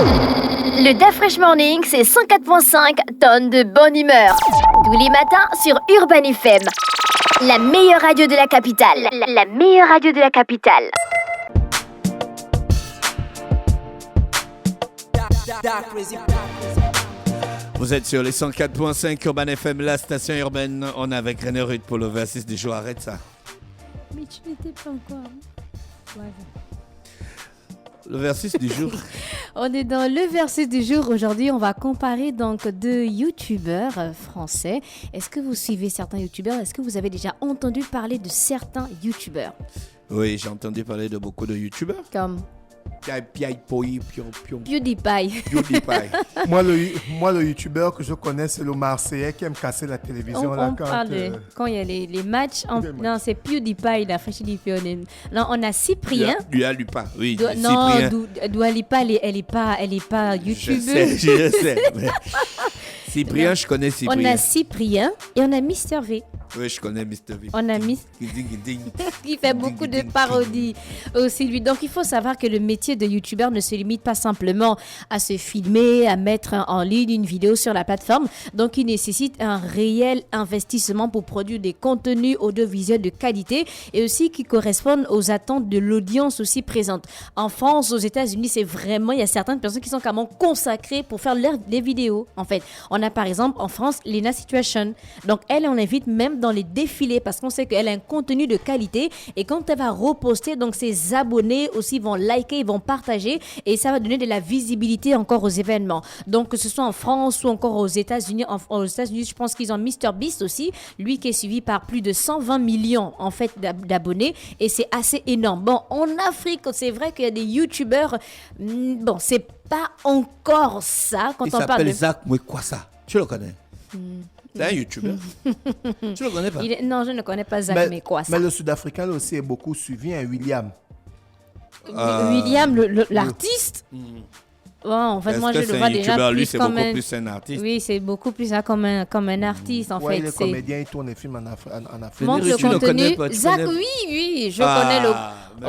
Le DAF Fresh Morning, c'est 104.5 tonnes de bonne humeur. Tous les matins sur Urban FM. La meilleure radio de la capitale. La meilleure radio de la capitale. Vous êtes sur les 104.5 Urban FM, la station urbaine. On est avec René Rude pour le versus du jour. Arrête ça. Mais tu n'étais pas encore. Ouais. Le versus du jour. On est dans le versus du jour. Aujourd'hui, on va comparer donc deux youtubeurs français. Est-ce que vous suivez certains youtubeurs? Est-ce que vous avez déjà entendu parler de certains youtubeurs? Oui, j'ai entendu parler de beaucoup de youtubeurs. Comme PewDiePie. Moi, le youtubeur que je connais, c'est le Marseillais qui aime casser la télévision. On parle quand il y a les matchs. Non, c'est PewDiePie, la fraîche Lipionen. Non, on a Cyprien. Dua Lipa, oui. Non, Dua Lipa, elle est pas youtubeuse. Je sais. Mais... Cyprien, je connais Cyprien. On a Cyprien et on a Mister V. Oui, je connais Mr. V. On a qui fait beaucoup de parodies aussi, lui. Donc, il faut savoir que le métier de youtubeur ne se limite pas simplement à se filmer, à mettre en ligne une vidéo sur la plateforme. Donc, il nécessite un réel investissement pour produire des contenus audiovisuels de qualité et aussi qui correspondent aux attentes de l'audience aussi présente. En France, aux États-Unis, c'est vraiment, il y a certaines personnes qui sont carrément consacrées pour faire les vidéos, en fait. On a par exemple en France Lena Situation. Donc, elle, on invite même dans les défilés parce qu'on sait qu'elle a un contenu de qualité et quand elle va reposter, donc ses abonnés aussi vont liker, ils vont partager et ça va donner de la visibilité encore aux événements. Donc que ce soit en France ou encore aux États-Unis, je pense qu'ils ont MrBeast aussi, lui qui est suivi par plus de 120 millions en fait d'abonnés et c'est assez énorme. Bon, en Afrique, c'est vrai qu'il y a des youtubeurs, bon, c'est pas encore ça quand il on parle s'appelle de... Zach Mwekwasa. Tu le connais? C'est un youtubeur. Tu le connais pas? Non, je ne connais pas Zach Mwekwasa. Mais le Sud-Africain là, aussi est beaucoup suivi, William. William, l'artiste. Bon, en fait, moi je le vois déjà lui, plus c'est comme beaucoup plus un artiste. Oui, c'est beaucoup plus comme un artiste en fait. Il est comédien, il tourne des films en Afrique. Montre le contenu. Zach, oui, je connais le.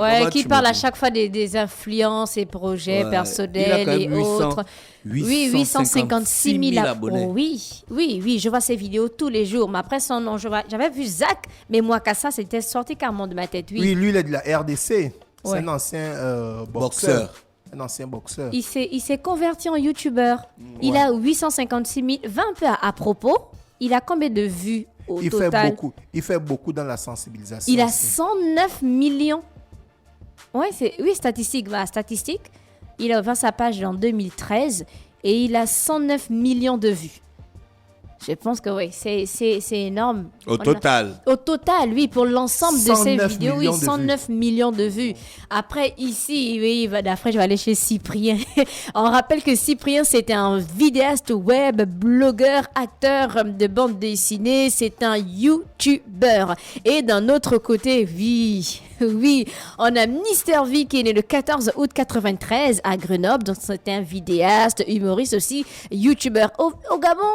Ouais, qui parle à chaque fois des influences et projets personnels et autres. Oui, 856 000 abonnés. Oh, oui, je vois ses vidéos tous les jours. Mais après son nom, j'avais vu Zach, mais moi, ça, c'était sorti carrément de ma tête. Oui, lui, il est de la RDC. C'est un ancien boxeur. Un ancien boxeur. Il s'est converti en youtubeur. Il a 856 000. 20 un peu à propos. Il a combien de vues au total? Il fait beaucoup dans la sensibilisation. Il a 109 millions. Oui, statistique. Il a ouvert sa page en 2013 et il a 109 millions de vues. Je pense que oui, c'est énorme. Au total, oui, pour l'ensemble de ces vidéos, 109 vues. millions de vues. Après, ici, oui, après, je vais aller chez Cyprien. On rappelle que Cyprien, c'était un vidéaste web, blogueur, acteur de bande dessinée. C'est un youtubeur. Et d'un autre côté, oui, on a Mister V qui est né le 14 août 93 à Grenoble. Donc, c'était un vidéaste, humoriste aussi, youtubeur. Au Gabon,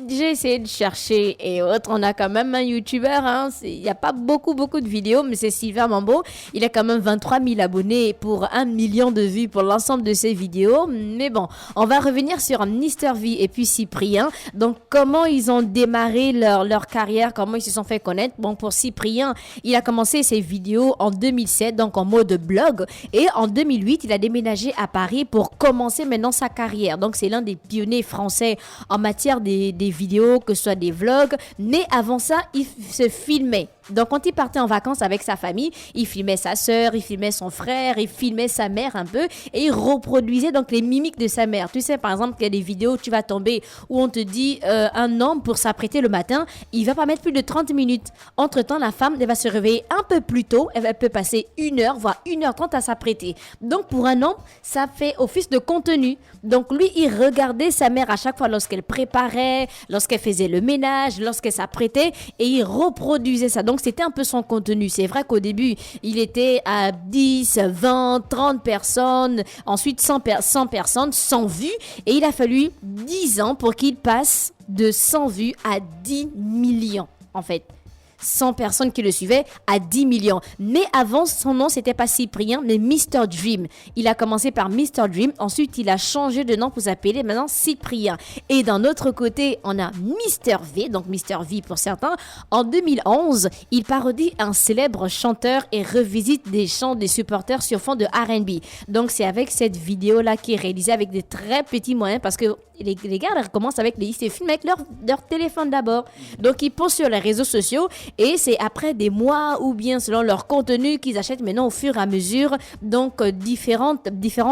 j'ai essayé de chercher et autres. On a quand même un youtubeur. Il n'y a pas beaucoup de vidéos, mais c'est Sylvain Mambo. Il a quand même 23 000 abonnés pour 1 million de vues pour l'ensemble de ses vidéos. Mais bon, on va revenir sur Mister V et puis Cyprien. Donc, comment ils ont démarré leur carrière, comment ils se sont fait connaître. Bon, pour Cyprien, il a commencé ses vidéos en 2007, donc en mode blog. Et en 2008, il a déménagé à Paris pour commencer maintenant sa carrière. Donc, c'est l'un des pionniers français en matière des vidéos, que ce soit des vlogs. Mais avant ça, il se filmait. Donc, quand il partait en vacances avec sa famille, il filmait sa sœur, il filmait son frère, il filmait sa mère un peu et il reproduisait donc les mimiques de sa mère. Tu sais, par exemple, qu'il y a des vidéos où tu vas tomber où on te dit un homme pour s'apprêter le matin, il va pas mettre plus de 30 minutes. Entre-temps, la femme, elle va se réveiller un peu plus tôt. Elle peut passer 1 heure, voire 1h30 à s'apprêter. Donc, pour un homme, ça fait office de contenu. Donc, lui, il regardait sa mère à chaque fois lorsqu'elle préparait, lorsqu'elle faisait le ménage, lorsqu'elle s'apprêtait et il reproduisait ça. Donc, c'était un peu son contenu. C'est vrai qu'au début, il était à 10, 20, 30 personnes, ensuite 100 personnes, 100 vues. Et il a fallu 10 ans pour qu'il passe de 100 vues à 10 millions, en fait. 100 personnes qui le suivaient à 10 millions. Mais avant, son nom, c'était pas Cyprien, mais Mr. Dream. Il a commencé par Mr. Dream. Ensuite, il a changé de nom pour s'appeler maintenant Cyprien. Et d'un autre côté, on a Mr. V, donc Mr. V pour certains. En 2011, il parodie un célèbre chanteur et revisite des chants des supporters sur fond de R&B. Donc, c'est avec cette vidéo-là qui est réalisée avec des très petits moyens parce que les gars recommencent ils se filment avec leur téléphone d'abord. Donc, ils postent sur les réseaux sociaux et c'est après des mois ou bien selon leur contenu qu'ils achètent maintenant au fur et à mesure donc différents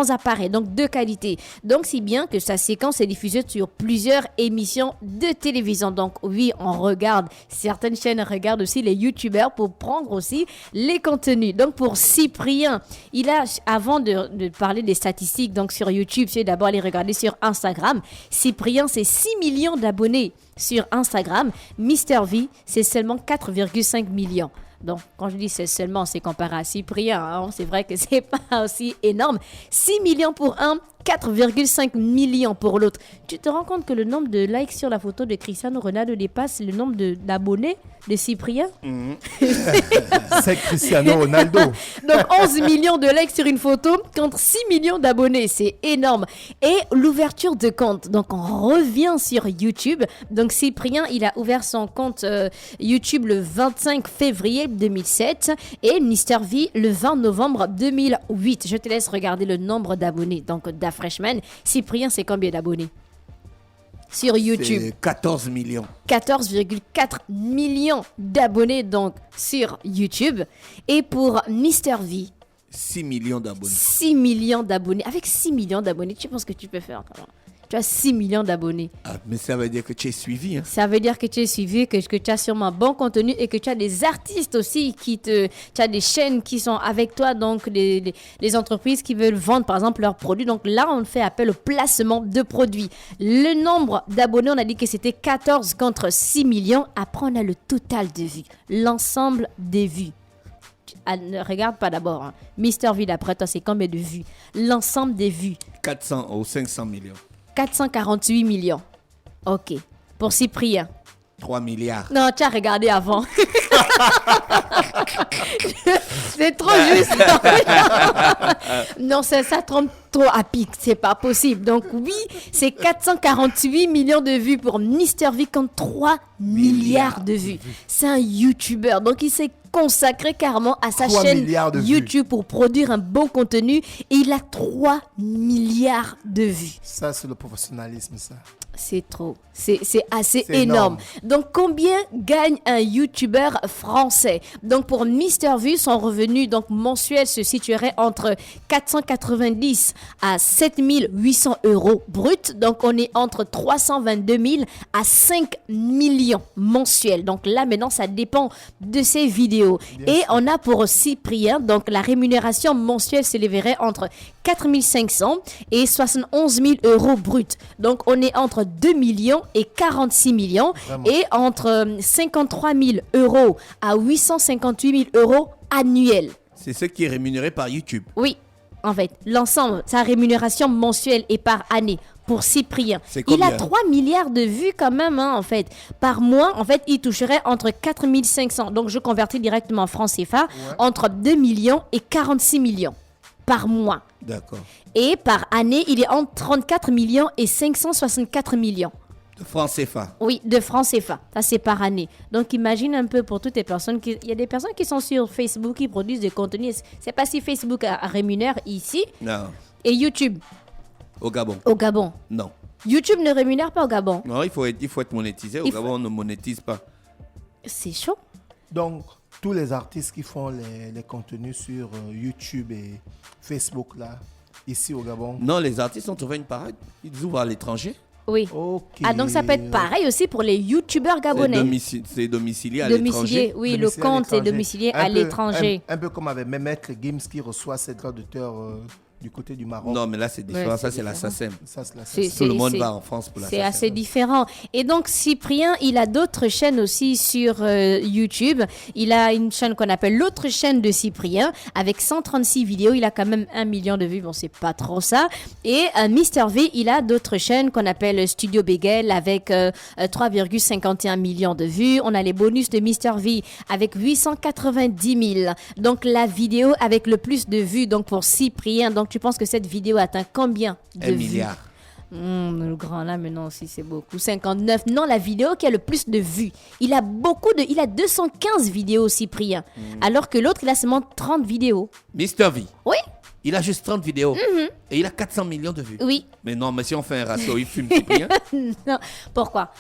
appareils, donc de qualité. Donc, si bien que sa séquence est diffusée sur plusieurs émissions de télévision. Donc, oui, on regarde, certaines chaînes regardent aussi les youtubeurs pour prendre aussi les contenus. Donc, pour Cyprien, il a, avant de parler des statistiques, donc sur YouTube, c'est d'abord aller regarder sur Instagram. Cyprien, c'est 6 millions d'abonnés sur Instagram. Mr. V, c'est seulement 4,5 millions. Donc, quand je dis c'est seulement, c'est comparé à Cyprien. Hein, c'est vrai que c'est pas aussi énorme. 6 millions pour un, 4,5 millions pour l'autre. Tu te rends compte que le nombre de likes sur la photo de Cristiano Ronaldo dépasse le nombre d'abonnés de Cyprien? C'est Cristiano Ronaldo. Donc 11 millions de likes sur une photo contre 6 millions d'abonnés. C'est énorme. Et l'ouverture de compte. Donc on revient sur YouTube. Donc Cyprien, il a ouvert son compte YouTube le 25 février 2007 et Mr. V le 20 novembre 2008. Je te laisse regarder le nombre d'abonnés. Donc Freshman, Cyprien, c'est combien d'abonnés sur YouTube? C'est 14 millions. 14,4 millions d'abonnés donc sur YouTube. Et pour Mr. V, 6 millions d'abonnés. 6 millions d'abonnés. Avec 6 millions d'abonnés, tu penses que tu peux faire comment? Tu as 6 millions d'abonnés. Ah, mais ça veut dire que tu es suivi. Hein? Ça veut dire que tu es suivi, que tu as sûrement un bon contenu et que tu as des artistes aussi tu as des chaînes qui sont avec toi, donc les entreprises qui veulent vendre par exemple leurs produits. Donc là, on fait appel au placement de produits. Le nombre d'abonnés, on a dit que c'était 14 contre 6 millions. Après, on a le total de vues, l'ensemble des vues. Ne regarde pas d'abord. Hein. Mr. V, d'après toi, c'est combien de vues? L'ensemble des vues. 400 ou 500 millions. 448 millions. OK. Pour Cyprien. 3 milliards. Non, tu as regardé avant. C'est trop juste. Non, ça trompe trop à pic. C'est pas possible. Donc oui, c'est 448 millions de vues pour Mr. V contre 3 milliards de vues. C'est un YouTuber. Donc il s'est consacré carrément à sa chaîne YouTube pour produire un bon contenu et il a 3 milliards de vues. Ça, c'est le professionnalisme, ça. C'est trop. C'est assez énorme. Donc, combien gagne un YouTuber français? Donc, pour Mr. V, son revenu donc, mensuel se situerait entre 490 à 7 800 euros brut. Donc, on est entre 322 000 à 5 millions mensuels. Donc, là, maintenant, ça dépend de ses vidéos. Bien sûr. On a pour Cyprien, donc, la rémunération mensuelle s'élèverait entre 4 500 et 71 000 euros brut. Donc, on est entre 2 millions et 46 millions. Vraiment. Et entre 53 000 euros à 858 000 euros annuels. C'est ce qui est rémunéré par YouTube. Oui, en fait, l'ensemble, sa rémunération mensuelle est par année pour Cyprien. Il a 3 milliards de vues quand même, hein, en fait. Par mois, en fait, il toucherait entre 4 500. Donc, je convertis directement en francs CFA, entre 2 millions et 46 millions par mois. D'accord. Et par année, il est entre 34 millions et 564 millions. De francs CFA. Oui, de francs CFA. Ça, c'est par année. Donc, imagine un peu pour toutes les personnes. Il y a des personnes qui sont sur Facebook, qui produisent des contenus. C'est pas si Facebook rémunère ici. Non. Et YouTube. Au Gabon. Au Gabon. Non. YouTube ne rémunère pas au Gabon. Non, il faut être monétisé. Au Gabon, on ne monétise pas. C'est chaud. Donc, tous les artistes qui font les contenus sur YouTube et Facebook, là, ici au Gabon. Non, les artistes ont trouvé une parade. Ils ouvrent à l'étranger. Oui. Okay. Ah, donc ça peut être pareil aussi pour les YouTubeurs gabonais. C'est domicilié à l'étranger. Oui, le compte est domicilié à l'étranger. Un peu comme avec Mehmet Gims qui reçoit ses droits d'auteur du côté du Maroc. Non, mais là, c'est différent. Ouais, ça, c'est c'est la différent. SACEM. Ça, c'est la C'est- Tout le monde c'est- va en France pour la C'est SACEM. assez différent. Et donc, Cyprien, il a d'autres chaînes aussi sur YouTube. Il a une chaîne qu'on appelle l'autre chaîne de Cyprien avec 136 vidéos. Il a quand même 1 million de vues. Bon, c'est pas trop ça. Et Mister V, il a d'autres chaînes qu'on appelle Studio Begel avec 3,51 millions de vues. On a les bonus de Mister V avec 890 000. Donc, la vidéo avec le plus de vues, donc pour Cyprien. Donc, tu penses que cette vidéo atteint combien de 1 vues? milliard. Le grand là, maintenant aussi, c'est beaucoup. 59. Non, la vidéo qui a le plus de vues. Il a 215 vidéos, Cyprien. Alors que l'autre, il a seulement 30 vidéos. Mr. V. Oui, Il a juste 30 vidéos. Et il a 400 millions de vues. oui. Mais non, mais si on fait un ratio, il fume Cyprien. Non. Pourquoi?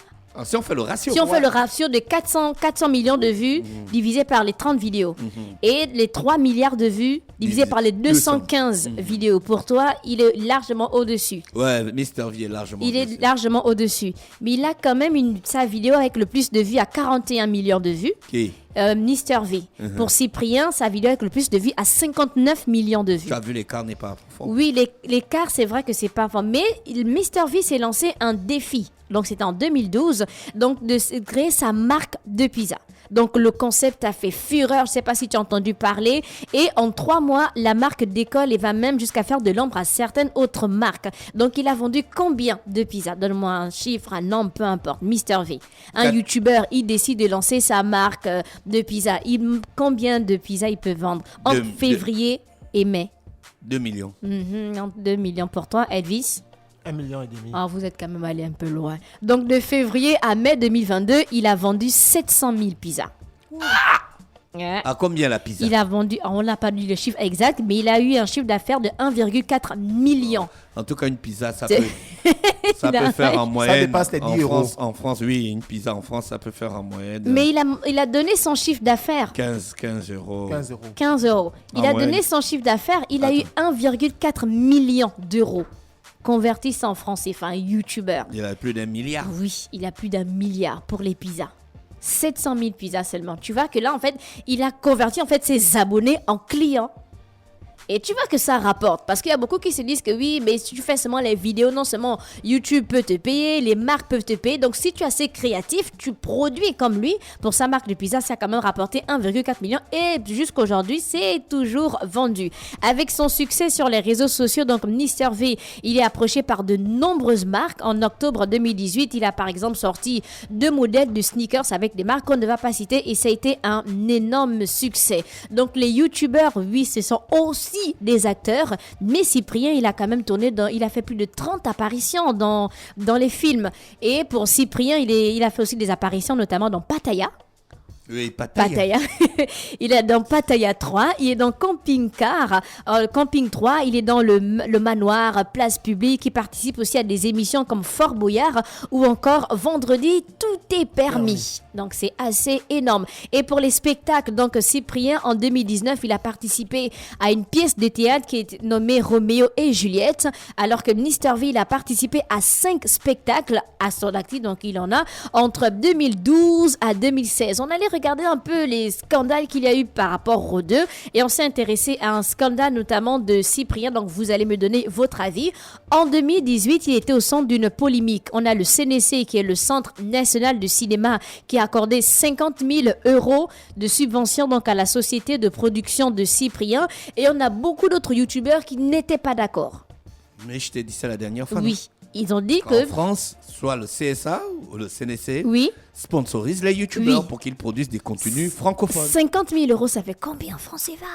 Si on fait le ratio. Si on fait le ratio de 400 millions de vues divisé par les 30 vidéos et les 3 milliards de vues divisé par les 215 vidéos, pour toi, il est largement au-dessus. Ouais, Mr. V est largement. Il est au-dessus. largement au-dessus. Mais il a quand même sa vidéo avec le plus de vues à 41 millions de vues. Qui? Mister V. Pour Cyprien, sa vidéo avec le plus de vues à 59 millions de vues. Tu as vu, l'écart n'est pas profond. Oui, l'écart, c'est vrai que c'est pas fort. Mais Mister V s'est lancé un défi. Donc, c'était en 2012. Donc, de créer sa marque de pizza. Donc, le concept a fait fureur. Je ne sais pas si tu as entendu parler. Et en 3 mois, la marque décolle et va même jusqu'à faire de l'ombre à certaines autres marques. Donc, il a vendu combien de pizzas? Donne-moi un chiffre, un nombre, peu importe. Mister V. Un Quatre. YouTuber, il décide de lancer sa marque de pizza. Combien de pizzas il peut vendre entre février et mai? 2 millions. 2 millions pour toi, Elvis. 1,5 million. Ah, vous êtes quand même allé un peu loin. Donc, de février à mai 2022, il a vendu 700 000 pizzas. Ouais. À combien la pizza? Il a vendu, on n'a pas dit le chiffre exact, mais il a eu un chiffre d'affaires de 1,4 million. En tout cas, une pizza, ça C'est- peut, ça Il a- peut faire en moyenne. dépasse les 10 en euros. France, en France, oui, une pizza en France, ça peut faire en moyenne Mais il a donné son chiffre d'affaires. 15 euros. 15 euros. 15 euros. Il Ah a ouais. donné son chiffre d'affaires, il a eu 1,4 million d'euros. Convertis ça en francs CFA, un YouTuber. Il a plus d'1 milliard. Oui, il a plus d'1 milliard pour les pizzas. 700 000 pizzas seulement. Tu vois que là, en fait, il a converti en fait ses abonnés en clients. Et tu vois que ça rapporte. Parce qu'il y a beaucoup qui se disent que oui, mais si tu fais seulement les vidéos, non seulement YouTube peut te payer, les marques peuvent te payer. Donc si tu es assez créatif, tu produis comme lui. Pour sa marque de pizza, ça a quand même rapporté 1,4 million. Et jusqu'aujourd'hui, c'est toujours vendu. Avec son succès sur les réseaux sociaux, donc Mister V, il est approché par de nombreuses marques. En octobre 2018, il a par exemple sorti 2 modèles de sneakers avec des marques qu'on ne va pas citer. Et ça a été un énorme succès. Donc les YouTubeurs, oui, ce sont aussi des acteurs, mais Cyprien, il a quand même il a fait plus de 30 apparitions dans les films. Et pour Cyprien, il a fait aussi des apparitions, notamment dans Pattaya. Oui, Pattaya. Pattaya. Il est dans Pattaya 3, il est dans Camping Car, Camping 3, il est dans le manoir, place publique, il participe aussi à des émissions comme Fort Boyard ou encore Vendredi, tout est permis. Donc c'est assez énorme. Et pour les spectacles, donc Cyprien, en 2019, il a participé à une pièce de théâtre qui est nommée Roméo et Juliette, alors que Mister V, il a participé à 5 spectacles à son actif, donc il en a entre 2012 à 2016. On allait regarder un peu les scandales qu'il y a eu par rapport aux deux et on s'est intéressé à un scandale notamment de Cyprien, donc vous allez me donner votre avis. En 2018, il était au centre d'une polémique. On a le CNC qui est le Centre National de Cinéma qui a accordé 50 000 € de subvention donc à la société de production de Cyprien et on a beaucoup d'autres youtubeurs qui n'étaient pas d'accord. Mais je t'ai dit ça la dernière fois. Oui, ils ont dit En que... France, soit le CSA ou le CNC Oui, sponsorise les youtubeurs Oui. pour qu'ils produisent des contenus francophones. 50 000 € ça fait combien en francs CFA?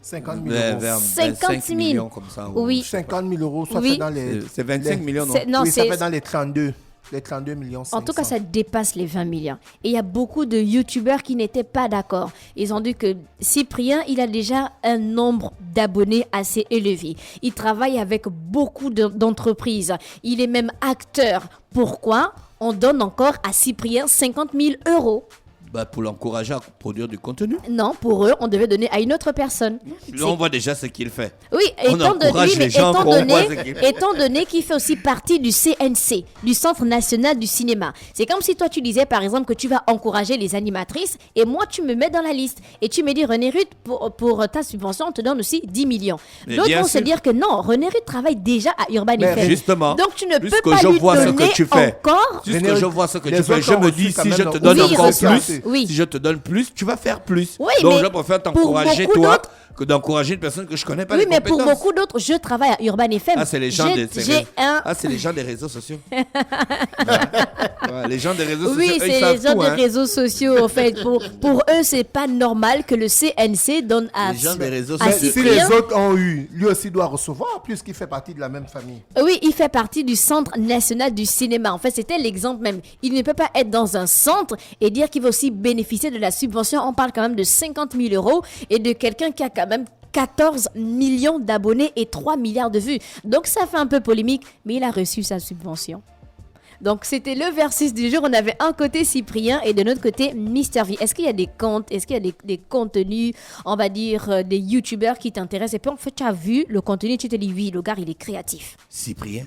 50 000 Vers euros. 50 25 000. millions comme ça. ou- Oui. 50 000 euros, ça Oui. fait dans les... C'est 25 millions, non? Non, oui, ça c'est... fait dans les 32. Les 32 millions 500. En tout cas, ça dépasse les 20 millions. Et il y a beaucoup de youtubeurs qui n'étaient pas d'accord. Ils ont dit que Cyprien, il a déjà un nombre d'abonnés assez élevé. Il travaille avec beaucoup d'entreprises. Il est même acteur. Pourquoi on donne encore à Cyprien 50 000 €? Pour l'encourager à produire du contenu. Non, pour eux, on devait donner à une autre personne. Là, on voit déjà ce qu'il fait. Oui, On encourage les gens qu'on voit ce qu'il fait. étant donné qu'il fait aussi partie du CNC, du Centre National du Cinéma. C'est comme si toi, tu disais, par exemple, que tu vas encourager les animatrices et moi, tu me mets dans la liste. Et tu me dis, René Ruth, pour ta subvention, on te donne aussi 10 millions. Mais D'autres bien vont se sûr. dire que non, René Ruth travaille déjà à Urban Mais FM. Justement. Donc, tu ne Plus peux que pas je lui vois ce donner que tu fais. encore. Puisque je vois ce que Les tu fais, autres je me ont dis, reçu quand si je même te leur- donne Oui, encore reçoivent. plus, Oui. si je te donne plus, tu vas faire plus. Oui, Donc, mais je préfère pour t'encourager, beaucoup toi, d'autres- que d'encourager une personne que je connais pas Oui, les mais pour compétences. beaucoup d'autres, je travaille à Urban FM. Ah, c'est les gens J'ai un... c'est les gens des réseaux sociaux. Ouais, les gens des réseaux Oui, sociaux, eux, ils c'est savent les gens tout, des hein. réseaux sociaux, en fait. Pour eux, c'est pas normal que le CNC donne à... Les gens des réseaux Ah, Mais sociaux. si Cyprien. les autres ont eu, lui aussi doit recevoir puisqu'il fait partie de la même famille. Oui, il fait partie du Centre National du Cinéma. En fait, c'était l'exemple même. Il ne peut pas être dans un centre et dire qu'il va aussi bénéficier de la subvention. On parle quand même de 50 000 € et de quelqu'un qui a quand même 14 millions d'abonnés et 3 milliards de vues. Donc, ça fait un peu polémique, mais il a reçu sa subvention. Donc, c'était le versus du jour. On avait un côté Cyprien et de l'autre côté Mr V. Est-ce qu'il y a des comptes, est-ce qu'il y a des contenus, on va dire, des youtubeurs qui t'intéressent? Et puis, en fait, tu as vu le contenu, tu te dis, oui, le gars, il est créatif. Cyprien.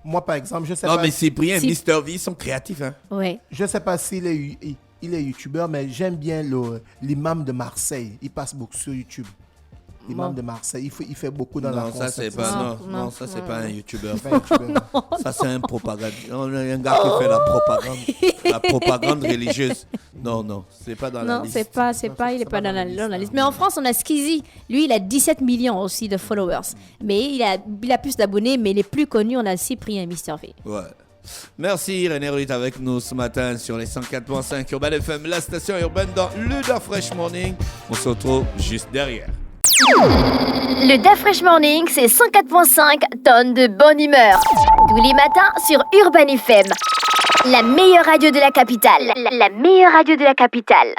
Moi, par exemple, je sais Non, pas. mais Cyprien et Cyp- Mr V, ils sont créatifs, hein. Ouais. Je sais pas s'il est, il est youtubeur, mais j'aime bien l'imam de Marseille. Il passe beaucoup sur YouTube. L'imam Bon. de Marseille, il fait beaucoup dans la Non, ça, c'est conception. pas, Non, non, ça, c'est pas un youtubeur. Il fait youtubeur. Ça, c'est un propagande. On a un gars qui fait la propagande. La propagande religieuse. Non, c'est pas dans la Non, liste. c'est pas, il est pas dans la liste. Mais en France, on a Skeezy. Lui, il a 17 millions aussi de followers. Mais il a plus d'abonnés, mais les plus connus, on a Cyprien et Mr V. Ouais. Merci René Ruth avec nous ce matin sur les 104.5 Urban FM, la station urbaine dans le Da Fresh Morning. On se retrouve juste derrière. Le Da Fresh Morning, c'est 104.5 tonnes de bonne humeur. Tous les matins sur Urban FM. La meilleure radio de la capitale. La meilleure radio de la capitale.